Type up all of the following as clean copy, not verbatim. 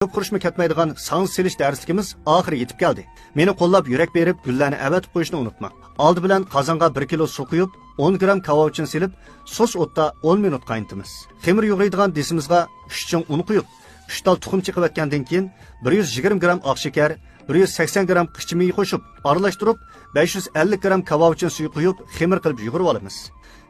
Ko'p qurishmi ketmaydigan sang selish darsligimiz oxiriga yetib keldi. Meni qo'llab yurak berib, gullarni avatib qo'yishni unutma. Oldi bilan qozonga 1 kilo suv quyib, 10 gram kavovchin silib, sos o'tda 10 minut qaynatamiz. Xemir yug'raydigan desimizga 3 chung un quyib, 3 dal tuxum chiqib o'tgandan keyin 120 gram oq shakar, 180 gram qichimiy qo'shib, aralashtirib, 550 gram kavovchin suvi quyib, xemir qilib yug'irib olamiz.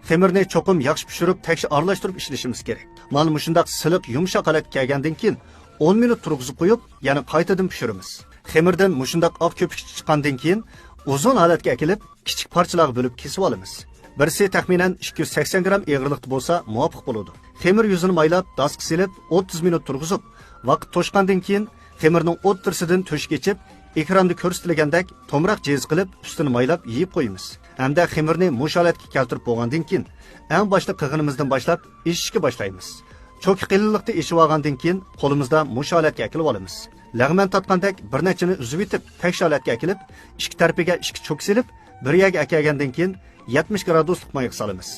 Xemirni cho'qim yaxshi pishirib, tekshi aralashtirib ishlashimiz kerak. Mana shundaq siliq, yumshoq holatga kelgandan keyin 10 minut turg'izib qo'yib, yana qaytadan pishiramiz. Xemirdan mushundaq oq ko'pik chiqqandan keyin uzun holatga akilib, kichik parchalarga bo'lib kesib olamiz. Birisi taxminan 280 gram eg'irlikda bo'lsa, muvofiq bo'ladi. Xemir yuzini maylab, dasqa silib, 30 minut turg'izib, vaqt to'shqandan keyin xemirning o'ttirsidan to'sh kechib, ekranda ko'rsatilgandek to'mroq jez qilib, ustini maylab yeyib qo'yamiz. Hamda xemirni mush holatga keltirib bo'lgandan keyin, eng boshda qig'inimizdan boshlab ishishga boshlaymiz. Cho'ki qilinliqda ishib olgandan keyin qo'limizda mush holatga akilib olamiz. Lag'man tatqandek bir nechini uzib etib, teksh holatga akilib, ikki tarafiga ikki cho'k silib, bir yaga akagandan keyin 70 graduslik mayiq solamiz.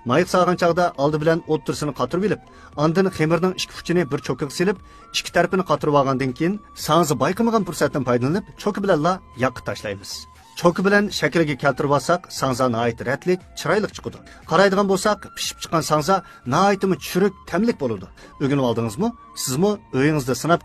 Mayiq solgan chaqda oldi bilan o'ttirsini qatirib olib, ondan xemirning ikki uchini bir cho'kka silib, ikki tarafini qatirib olgandan keyin sanzi bayqamagan fursatdan foydalanib, cho'ki bilanla yoqib tashlaymiz. Cho'ki bilan shakliga keltirib olsak, sanza nihoyat ratlik, chiroyli chiqadi. Qaraydigan bo'lsak, pishib chiqqan sanza nihoyatmi churuk, tamlik bo'ladi. O'rganib oldingizmi? Sizmi o'yingizda sinab